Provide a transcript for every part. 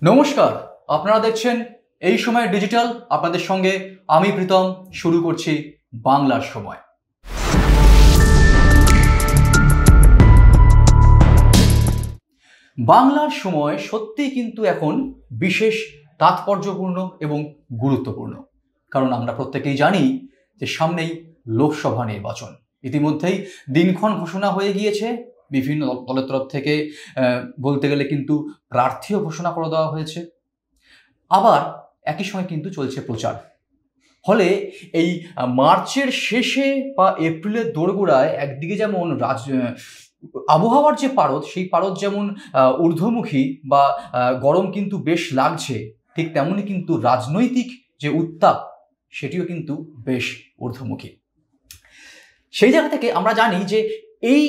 নমস্কার, আপনারা দেখছেন এই সময় ডিজিটাল। আপনাদের সঙ্গে আমি প্রীতম শুরু করছি বাংলার সময়। বাংলার সময় সত্যি কিন্তু এখন বিশেষ তাৎপর্যপূর্ণ এবং গুরুত্বপূর্ণ, কারণ আমরা প্রত্যেকেই জানি যে সামনেই লোকসভা নির্বাচন। ইতিমধ্যেই দিনক্ষণ ঘোষণা হয়ে গিয়েছে, বিভিন্ন দলের তরফ থেকে বলতে গেলে কিন্তু প্রার্থীও ঘোষণা করে দেওয়া হয়েছে। আবার একই সঙ্গে কিন্তু চলছে প্রচার। ফলে এই মার্চের শেষে বা এপ্রিলের দোরগোড়ায় একদিকে যেমন আবহাওয়ার যে পারদ, সেই পারদ যেমন ঊর্ধ্বমুখী বা গরম কিন্তু বেশ লাগছে, ঠিক তেমনই কিন্তু রাজনৈতিক যে উত্তাপ সেটিও কিন্তু বেশ ঊর্ধ্বমুখী। সেই জায়গা থেকে আমরা জানি যে এই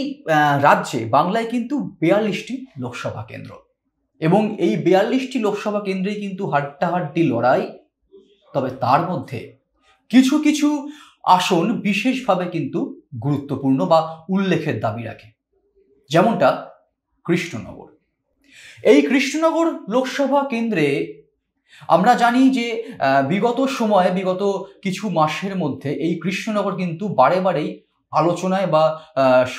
রাজ্যে বাংলায় কিন্তু 42টি লোকসভা কেন্দ্র, এবং এই 42টি লোকসভা কেন্দ্রেই কিন্তু হাড্ডাহাড্ডি লড়াই। তবে তার মধ্যে কিছু কিছু আসন বিশেষভাবে কিন্তু গুরুত্বপূর্ণ বা উল্লেখের দাবি রাখে, যেমনটা কৃষ্ণনগর। এই কৃষ্ণনগর লোকসভা কেন্দ্রে আমরা জানি যে বিগত কিছু মাসের মধ্যে এই কৃষ্ণনগর কিন্তু বারে বারেই আলোচনায় বা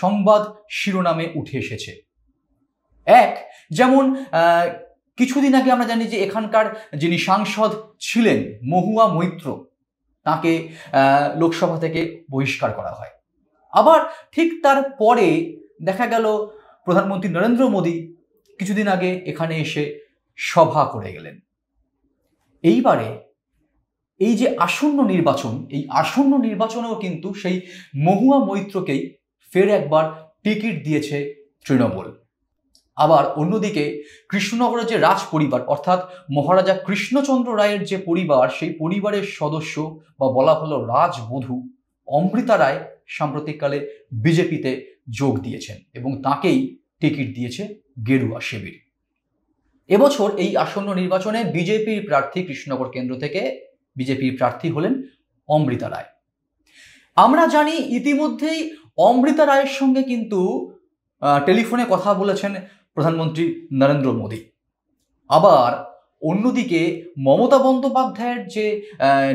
সংবাদ শিরোনামে উঠে এসেছে। যেমন কিছুদিন আগে আমরা জানি যে এখানকার যিনি সাংসদ ছিলেন মহুয়া মৈত্র, তাকে লোকসভা থেকে বহিষ্কার করা হয়। আবার ঠিক তার পরে দেখা গেল প্রধানমন্ত্রী নরেন্দ্র মোদী কিছুদিন আগে এখানে এসে সভা করে গেলেন। এইবারে এই যে আসন্ন নির্বাচন, এই আসন্ন নির্বাচনেও কিন্তু সেই মহুয়া মৈত্রকেই ফের একবার টিকিট দিয়েছে তৃণমূল। আবার অন্যদিকে কৃষ্ণনগরের যে রাজ পরিবার, অর্থাৎ মহারাজা কৃষ্ণচন্দ্র রায়ের যে পরিবার, সেই পরিবারের সদস্য বা বলা হলো রাজবধূ অমৃতা রায় সাম্প্রতিককালে বিজেপিতে যোগ দিয়েছেন এবং তাকেই টিকিট দিয়েছে গেরুয়া শিবির। এবছর এই আসন্ন নির্বাচনে বিজেপির প্রার্থী, কৃষ্ণনগর কেন্দ্র থেকে বিজেপির প্রার্থী হলেন অমৃতা রায়। আমরা জানি ইতিমধ্যেই অমৃতা রায়ের সঙ্গে কিন্তু টেলিফোনে কথা বলেছেন প্রধানমন্ত্রী নরেন্দ্র মোদী। আবার অন্যদিকে মমতা বন্দ্যোপাধ্যায়ের যে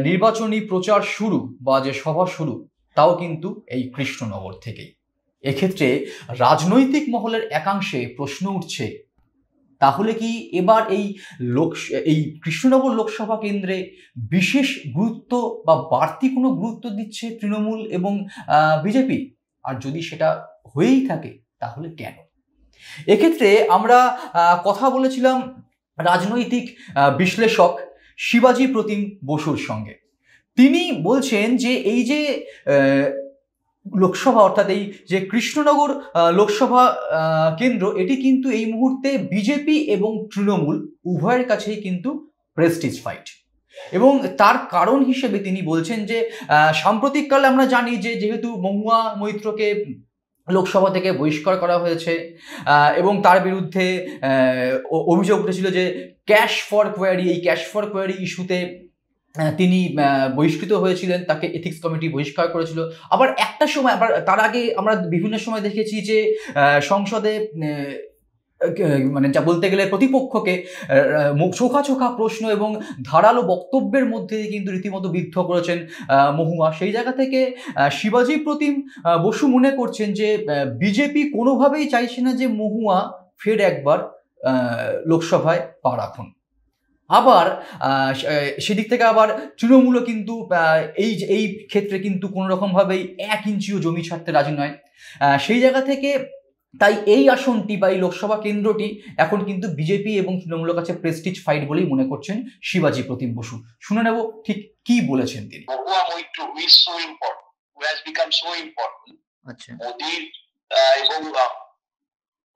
নির্বাচনী প্রচার শুরু বা যে সভা শুরু, তাও কিন্তু এই কৃষ্ণনগর থেকেই। এক্ষেত্রে রাজনৈতিক মহলের একাংশে প্রশ্ন উঠছে, তাহলে কি এবার এই কৃষ্ণনগর লোকসভা কেন্দ্রে বিশেষ গুরুত্ব বা বাড়তি কোনো গুরুত্ব দিচ্ছে তৃণমূল এবং বিজেপি? আর যদি সেটা হয়েই থাকে তাহলে কেন? এক্ষেত্রে আমরা কথা বলেছিলাম রাজনৈতিক বিশ্লেষক শিবাজী প্রতিম বসুর সঙ্গে। তিনি বলছেন যে এই যে লোকসভা, অর্থাৎ এই যে কৃষ্ণনগর লোকসভা কেন্দ্র, এটি কিন্তু এই মুহূর্তে বিজেপি এবং তৃণমূল উভয়ের কাছেই কিন্তু প্রেস্টিজ ফাইট। এবং তার কারণ হিসেবে তিনি বলছেন যে সাম্প্রতিককালে আমরা জানি যে যেহেতু মহুয়া মৈত্রকে লোকসভা থেকে বহিষ্কার করা হয়েছে এবং তার বিরুদ্ধে অভিযোগ উঠেছিল যে ক্যাশ ফর কোয়ারি, এই ক্যাশ ফর কোয়ারি ইস্যুতে তিনি বহিষ্কৃত হয়েছিলেন, তাকে এথিক্স কমিটি বহিষ্কার করেছিল। আবার একটা সময়, আবার তার আগে আমরা বিভিন্ন সময় দেখেছি যে সংসদে মানে যা বলতে গেলে প্রতিপক্ষকে চোখা চোখা প্রশ্ন এবং ধারালো বক্তব্যের মধ্যে কিন্তু রীতিমতো বিদ্ধ করেছেন মহুয়া। সেই জায়গা থেকে শিবাজী প্রতিম বসু মনে করছেন যে বিজেপি কোনোভাবেই চাইছে না যে মহুয়া ফের একবার লোকসভায় পা রাখুন। আবার সেদিক থেকে আবার তৃণমূলও কিন্তু এই ক্ষেত্রে কিন্তু কোনো রকমভাবেই 1 ইঞ্চিও জমি ছাড়তে রাজি নয়। সেই জায়গা থেকে তাই এই আসনটি বা এই লোকসভা কেন্দ্রটি এখন কিন্তু বিজেপি এবং তৃণমূলের কাছে প্রেস্টিজ ফাইট বলেই মনে করছেন শিবাজী প্রতিম বসু। শুনে নেব ঠিক কি বলেছেন তিনি। আচ্ছা, মোদির এবং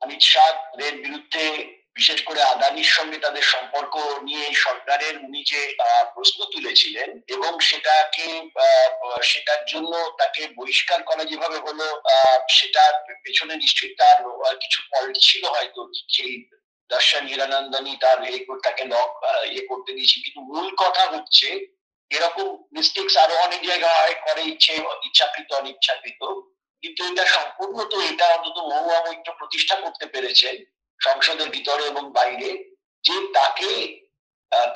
অমিত শাহের বিরুদ্ধে, বিশেষ করে আদানির সঙ্গে তাদের সম্পর্ক নিয়ে সরকারের উনি যে প্রশ্ন তুলেছিলেন এবং সেটার জন্য তাকে বহিষ্কার করা যেভাবে হলো, সেটার পেছনে নিশ্চয়ই তার কিছু পয়েন্ট ছিল হয়তো। সেই দর্শন হিরানন্দনী তার তাকে করতে দিয়েছে, কিন্তু মূল কথা হচ্ছে এরকম মিস্টেক্স আরো অনেক জায়গায় করে, ইচ্ছাকৃত অনিচ্ছাকৃত, কিন্তু এটা সম্পূর্ণ এটা অন্তত মহুয়া মৈত্র প্রতিষ্ঠা করতে পেরেছেন সংসদের ভিতরে এবং বাইরে, যে তাকে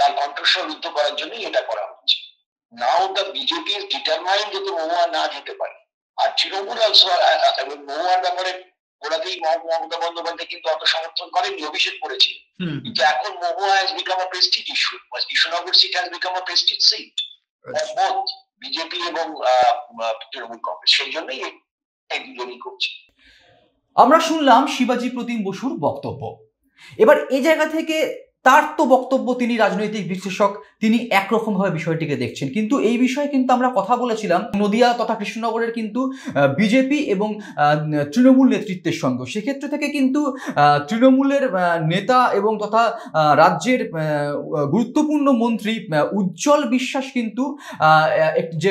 তার কণ্ঠস্বর রুদ্ধ করার জন্যই এটা করা হচ্ছে। নাও দ্য বিজেপি ইজ ডিটারমাইন্ড যাতে মহুয়া না যেতে পারে। আর তৃণমূল অলসো, এবং মহুয়ার ব্যাপারে ওরাতেই মমতা বন্দ্যোপাধ্যায় কিন্তু অত সমর্থন করেনি, অভিষেক করেছে। কিন্তু এখন Mahua has become a prestige issue. Krishnanagar seat has become a prestige seat both BJP এবং তৃণমূল কংগ্রেস। সেই জন্যই এই দুজনই করছে। আমরা শুনলাম শিবাজী প্রতিম বসুর বক্তব্য। এবার এই জায়গা থেকে তার তো বক্তব্য, তিনি রাজনৈতিক বিশ্লেষক, তিনি একরকম ভাবে বিষয়টিকে দেখছেন, কিন্তু এই বিষয়ে কিন্তু আমরা কথা বলেছিলাম নদিয়া তথা কৃষ্ণনগরের কিন্তু বিজেপি এবং তৃণমূল নেতৃত্বের সঙ্গে। সেক্ষেত্রে থেকে কিন্তু তৃণমূলের নেতা এবং তথা রাজ্যের গুরুত্বপূর্ণ মন্ত্রী উজ্জ্বল বিশ্বাস কিন্তু যে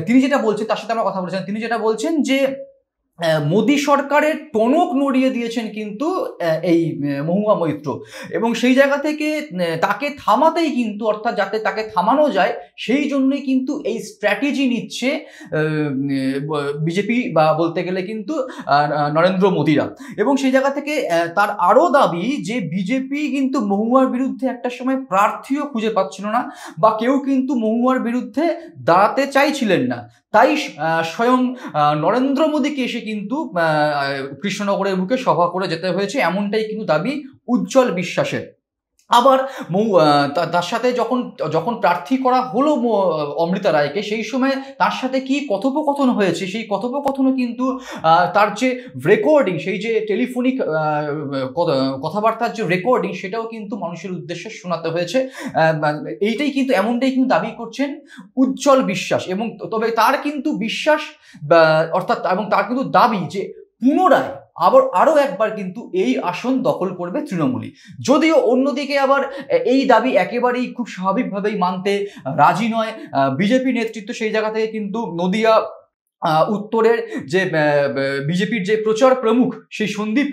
তিনি যেটা বলছেন তার সাথে আমরা কথা বলেছিলাম। তিনি যেটা বলছেন যে মোদী সরকারের টনক নড়িয়ে দিয়েছেন কিন্তু এই মহুয়া মৈত্র, এবং সেই জায়গা থেকে তাকে থামাতেই কিন্তু, অর্থাৎ যাতে তাকে থামানো যায় সেই জন্যই কিন্তু এই স্ট্র্যাটেজি নিচ্ছে বিজেপি বা বলতে গেলে কিন্তু নরেন্দ্র মোদীরা। এবং সেই জায়গা থেকে তার আরও দাবি যে বিজেপি কিন্তু মহুয়ার বিরুদ্ধে একটা সময় প্রার্থীও খুঁজে পাচ্ছিল না, বা কেউ কিন্তু মহুয়ার বিরুদ্ধে দাঁড়াতে চাইছিলেন না। তাই স্বয়ং নরেন্দ্র মোদীকে এসে কিন্তু কৃষ্ণনগরের বুকে সভা করে যেতে হয়েছে, এমনটাই কিন্তু দাবি উজ্জ্বল বিশ্বাসের। আবার তার সাথে যখন প্রার্থী করা হলো অমৃতা রায়কে, সেই সময় তার সাথে কি কথোপকথন হয়েছে, সেই কথোপকথনও কিন্তু তার যে রেকর্ডিং, সেই যে টেলিফোনিক কথাবার্তার যে রেকর্ডিং, সেটাও কিন্তু মানুষের উদ্দেশ্যে শোনাতে হয়েছে। এইটাই কিন্তু, এমনটাই কিন্তু দাবি করছেন উজ্জ্বল বিশ্বাস। এবং তবে তার কিন্তু বিশ্বাস অর্থাৎ এবং তার কিন্তু দাবি যে পুনরায় আরও একবার কিন্তু এই আসন দখল করবে তৃণমূলই। যদিও অন্যদিকে আবার এই দাবি একেবারেই খুব স্বাভাবিকভাবেই মানতে রাজি নয় বিজেপি নেতৃত্ব। সেই জায়গা থেকে কিন্তু নদিয়া উত্তরের যে বিজেপির যে প্রচার প্রমুখ সেই সন্দীপ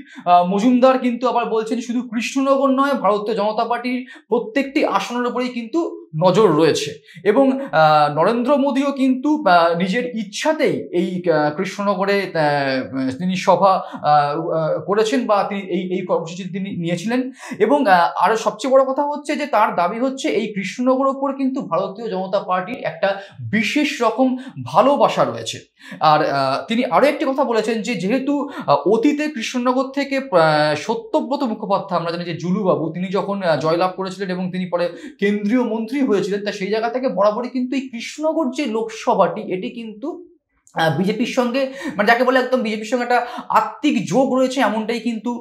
মজুমদার কিন্তু আবার বলছেন শুধু কৃষ্ণনগর নয়, ভারতীয় জনতা পার্টির প্রত্যেকটি আসনের উপরেই কিন্তু নজর রয়েছে। এবং নরেন্দ্র মোদীও কিন্তু নিজের ইচ্ছাতেই এই কৃষ্ণনগরে তিনি সভা করেছেন, বা তিনি এই কর্মসূচি তিনি নিয়েছিলেন। এবং আরো সবচেয়ে বড় কথা হচ্ছে যে তার দাবি হচ্ছে এই কৃষ্ণনগর উপর কিন্তু ভারতীয় জনতা পার্টির একটা বিশেষ রকম ভালোবাসা রয়েছে। আর তিনি আরো একটি কথা বলেছেন যে যেহেতু অতীতে কৃষ্ণনগর থেকে সত্যব্রত মুখোপাধ্যায়, আমরা জানি যে জুলুবাবু, তিনি যখন জয়লাভ করেছিলেন এবং তিনি পরে কেন্দ্রীয় মন্ত্রী হয়েছিলেন, তা সেই জায়গা থেকে বরাবরই কিন্তু এই কৃষ্ণনগর যে লোকসভাটি, এটি কিন্তু বিজেপির সঙ্গে, মানে যাকে বলে একদম বিজেপির সঙ্গে একটা আত্মিক যোগ রয়েছে, এমনটাই কিন্তু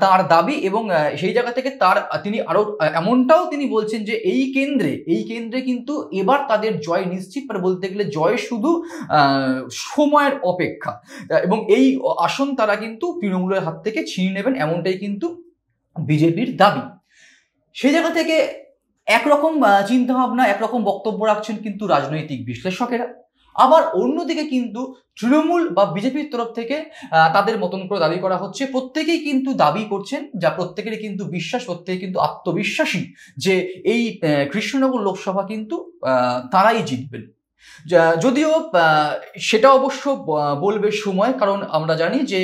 তার দাবি। এবং সেই জায়গা থেকে তিনি আরো এমনটাও তিনি বলছেন যে এই কেন্দ্রে কিন্তু এবার তাদের জয় নিশ্চিত, মানে বলতে গেলে জয় শুধু সময়ের অপেক্ষা, এবং এই আসন তারা কিন্তু তৃণমূলের হাত থেকে ছিনিয়ে নেবেন, এমনটাই কিন্তু বিজেপির দাবি। সেই জায়গা থেকে একরকম চিন্তাভাবনা, একরকম বক্তব্য রাখছেন কিন্তু রাজনৈতিক বিশ্লেষকেরা। আবার অন্যদিকে কিন্তু তৃণমূল বা বিজেপির তরফ থেকে তাদের মতন করে দাবি করা হচ্ছে। প্রত্যেকেই কিন্তু দাবি করছেন, যা প্রত্যেকেরই কিন্তু বিশ্বাস, প্রত্যেকে কিন্তু আত্মবিশ্বাসী যে এই কৃষ্ণনগর লোকসভা কিন্তু তারাই জিতবেন। যদিও সেটা অবশ্য বলবে সময়, কারণ আমরা জানি যে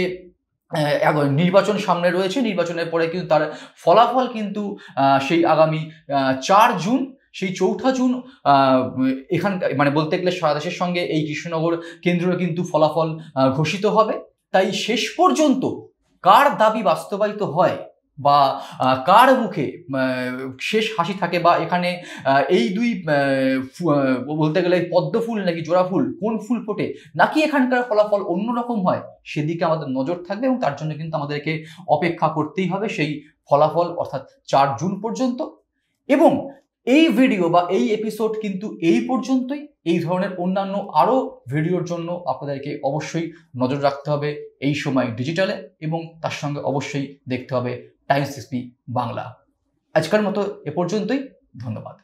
নির্বাচন সামনে রয়েছে। নির্বাচনের পরে কিন্তু তার ফলাফল কিন্তু সেই আগামী 4 জুন, সেই 4 জুন এখানকার, মানে বলতে গেলে সারা দেশের সঙ্গে এই কৃষ্ণনগর কেন্দ্রের কিন্তু ফলাফল ঘোষিত হবে। তাই শেষ পর্যন্ত কার দাবি বাস্তবায়িত হয় বা কার মুখে শেষ হাসি থাকে, বা এখানে এই দুই বলতে গেলে পদ্ম ফুল নাকি জোড়া ফুল, কোন ফুল ফোটে, নাকি এখানকার ফলাফল অন্যরকম হয়, সেদিকে আমাদের নজর থাকবে। এবং তার জন্য কিন্তু আমাদেরকে অপেক্ষা করতেই হবে সেই ফলাফল, অর্থাৎ 4 জুন পর্যন্ত। এবং এই ভিডিও বা এই এপিসোড কিন্তু এই পর্যন্তই। এই ধরনের অন্যান্য আরও ভিডিওর জন্য আপনাদেরকে অবশ্যই নজর রাখতে হবে এই সময় ডিজিটালে, এবং তার সঙ্গে অবশ্যই দেখতে হবে টাইমস এসপি বাংলা। আজকের মতো এ পর্যন্তই, ধন্যবাদ।